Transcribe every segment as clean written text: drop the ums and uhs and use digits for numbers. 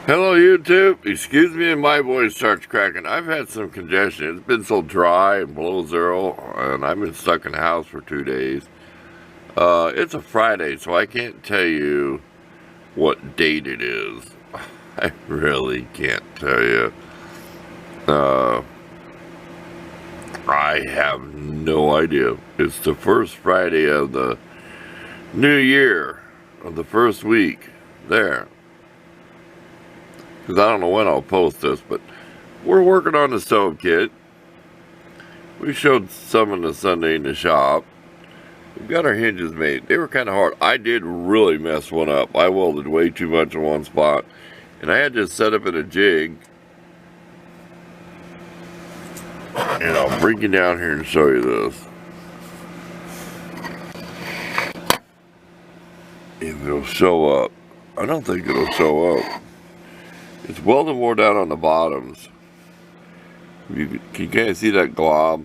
Hello YouTube, excuse me if my voice starts cracking. I've had some congestion. It's been so dry and below zero, and I've been stuck in the house for 2 days. It's a Friday, so I can't tell you what date it is. I really can't tell you. I have no idea. It's the first Friday of the new year, of the first week. There. Because I don't know when I'll post this, but we're working on the stove kit. We showed some on the Sunday in the shop. We've got our hinges made. They were kind of hard. I did really mess one up. I welded way too much in one spot. And I had to set up in a jig. And I'll bring you down here and show you this. If it'll show up. I don't think it'll show up. It's welded more down on the bottoms. Can you kind of see that glob?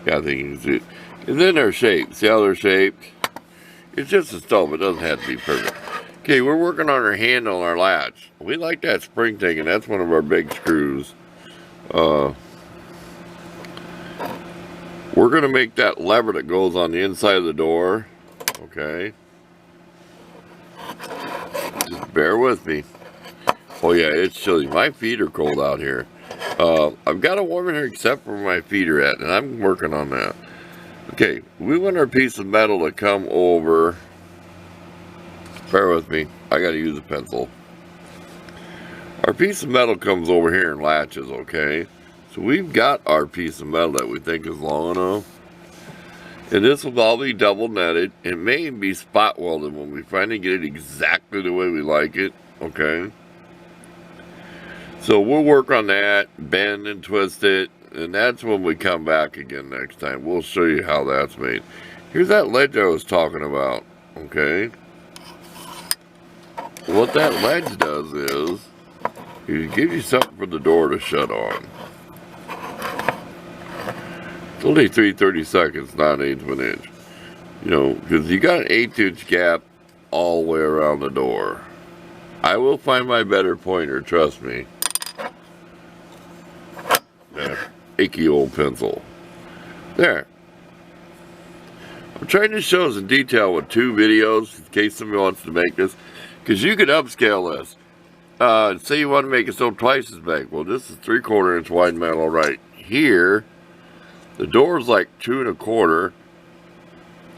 Yeah, I think you can see it. And then they're shaped. See how they're shaped? It's just a stove. It doesn't have to be perfect. Okay, we're working on our handle and our latch. We like that spring thing, and that's one of our big screws. We're going to make that lever that goes on the inside of the door. Okay. Just bear with me. Oh yeah, it's chilly. My feet are cold out here. I've got a warmer here except for where my feet are at, and I'm working on that. Okay, we want our piece of metal to come over. Bear with me. I got to use a pencil. Our piece of metal comes over here and latches, okay? So we've got our piece of metal that we think is long enough. And this will all be double netted. It may be spot welded when we finally get it exactly the way we like it, okay? So we'll work on that, bend and twist it, and that's when we come back again next time. We'll show you how that's made. Here's that ledge I was talking about, okay? What that ledge does is, it gives you something for the door to shut on. It's only 3/32, not 1/8 of an inch. You know, because you got an 1/8 inch gap all the way around the door. I will find my better pointer, trust me. That achy old pencil. There. I'm trying to show us in detail with 2 videos, in case somebody wants to make this. Because you could upscale this. Say you want to make it so twice as big. Well, this is 3/4 inch wide metal right here. The door is like 2 1/4,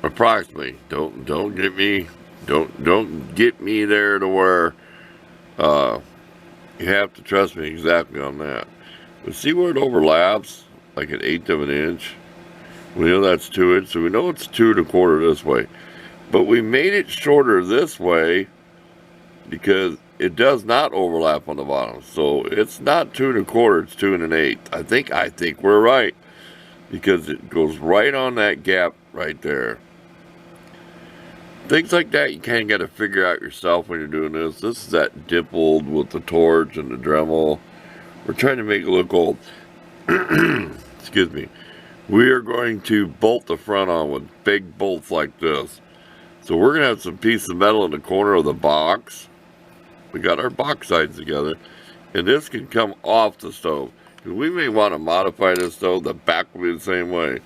approximately. Don't get me there to where you have to trust me exactly on that. But see where it overlaps, like 1/8 of an inch. We know that's 2 inches, so we know it's 2 1/4 this way. But we made it shorter this way because it does not overlap on the bottom. So it's not 2 1/4, it's 2 1/8. I think we're right. Because it goes right on that gap right there. Things like that you kind of got to figure out yourself when you're doing this. This is that dimpled with the torch and the Dremel. We're trying to make it look old. Excuse me. We are going to bolt the front on with big bolts like this. So we're going to have some piece of metal in the corner of the box. We got our box sides together. And this can come off the stove. We may want to modify this stove. The back will be the same way.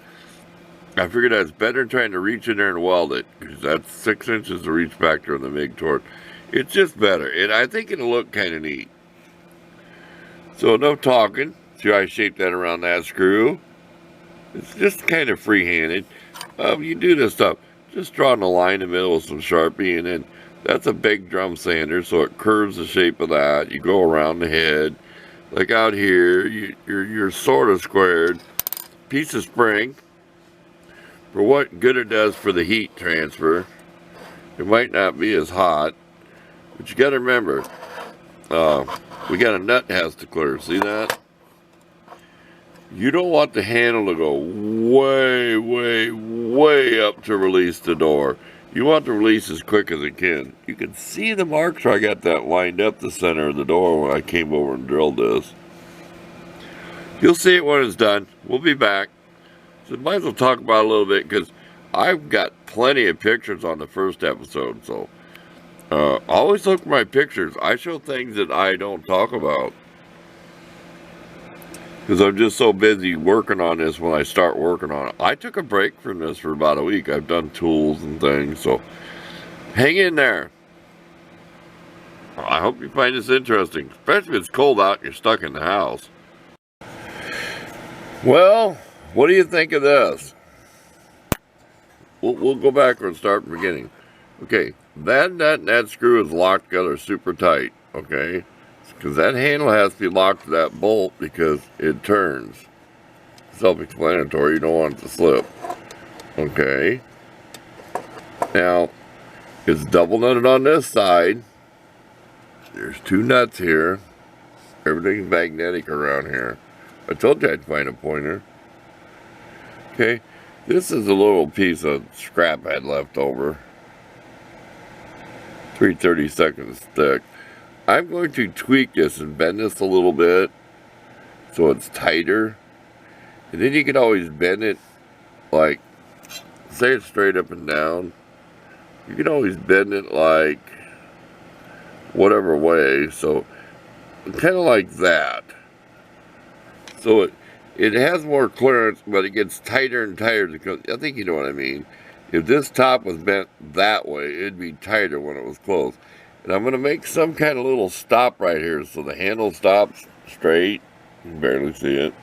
I figured that's better than trying to reach in there and weld it, because that's 6 inches to reach back there on the MIG torch. It's just better, and I think it'll look kind of neat. So enough talking. See how I shaped that around that screw? It's just kind of free-handed. You do this stuff. Just drawing a line in the middle with some Sharpie, and then that's a big drum sander, so it curves the shape of that. You go around the head. Like out here, you're sort of squared. Piece of spring. For what good it does for the heat transfer. It might not be as hot. But you got to remember, we got a nut has to clear. See that? You don't want the handle to go way, way, way up to release the door. You want to release as quick as it can. You can see the marks where I got that lined up the center of the door when I came over and drilled this. You'll see it when it's done. We'll be back. So might as well talk about it a little bit because I've got plenty of pictures on the first episode. So Always look for my pictures. I show things that I don't talk about, because I'm just so busy working on this when I start working on it. I took a break from this for about a week. I've done tools and things, so hang in there. I hope you find this interesting, especially if it's cold out and you're stuck in the house. Well, what do you think of this? We'll go back and start from the beginning. Okay, that screw is locked together super tight, okay? Because that handle has to be locked to that bolt because it turns. Self-explanatory, you don't want it to slip. Okay. Now, it's double nutted on this side. There's 2 nuts here. Everything's magnetic around here. I told you I'd find a pointer. Okay, this is a little piece of scrap I had left over. 3/32 thick. I'm going to tweak this and bend this a little bit so it's tighter. And then you can always bend it, like, say it's straight up and down. You can always bend it like whatever way, so kind of like that. So it has more clearance, but it gets tighter and tighter. Because I think you know what I mean. If this top was bent that way, it'd be tighter when it was closed. And I'm going to make some kind of little stop right here, so the handle stops straight. You can barely see it.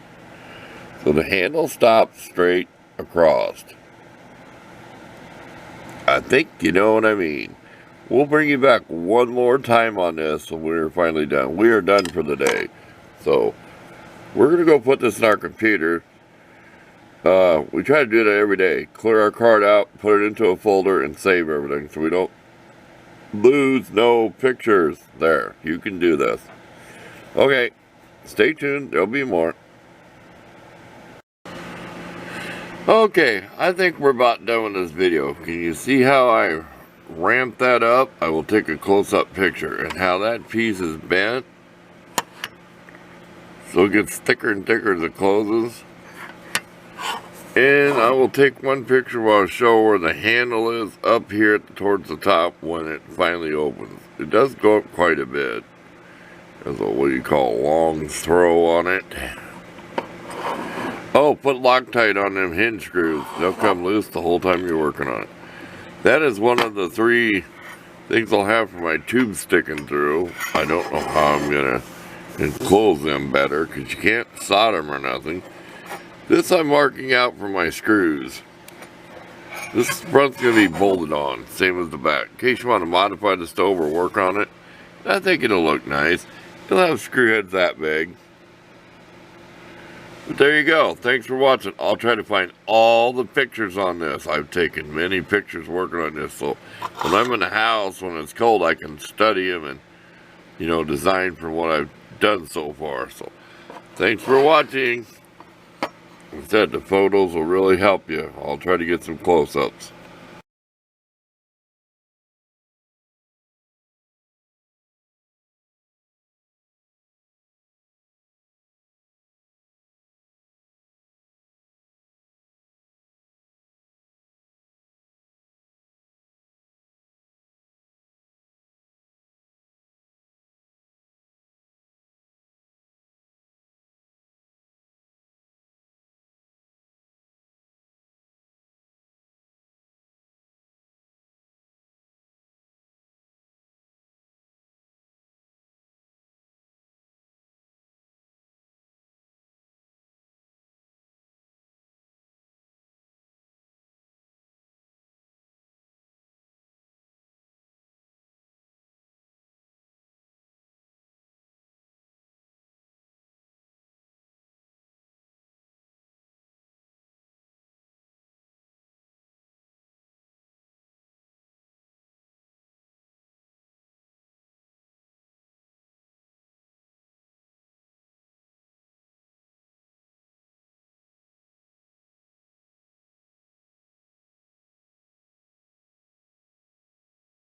So the handle stops straight across. I think you know what I mean. We'll bring you back one more time on this when we're finally done. We are done for the day. So we're going to go put this in our computer. We try to do that every day. Clear our card out, put it into a folder, and save everything so we don't lose no pictures. There, you can do this. Okay, stay tuned. There'll be more. Okay, I think we're about done with this video. Can you see how I ramped that up? I will take a close-up picture and how that piece is bent. So it gets thicker and thicker as it closes. And I will take one picture where I'll show where the handle is up here towards the top when it finally opens. It does go up quite a bit. There's a, what do you call, long throw on it. Oh, put Loctite on them hinge screws. They'll come loose the whole time you're working on it. That is one of the 3 things I'll have for my tubes sticking through. I don't know how I'm going to enclose them better because you can't solder them or nothing. This I'm marking out for my screws. This front's going to be bolted on, same as the back. In case you want to modify the stove or work on it, I think it'll look nice. It'll have screw heads that big. But there you go. Thanks for watching. I'll try to find all the pictures on this. I've taken many pictures working on this, so when I'm in the house, when it's cold, I can study them and, you know, design for what I've done so far. So, thanks for watching. Like I said, the photos will really help you. I'll try to get some close-ups.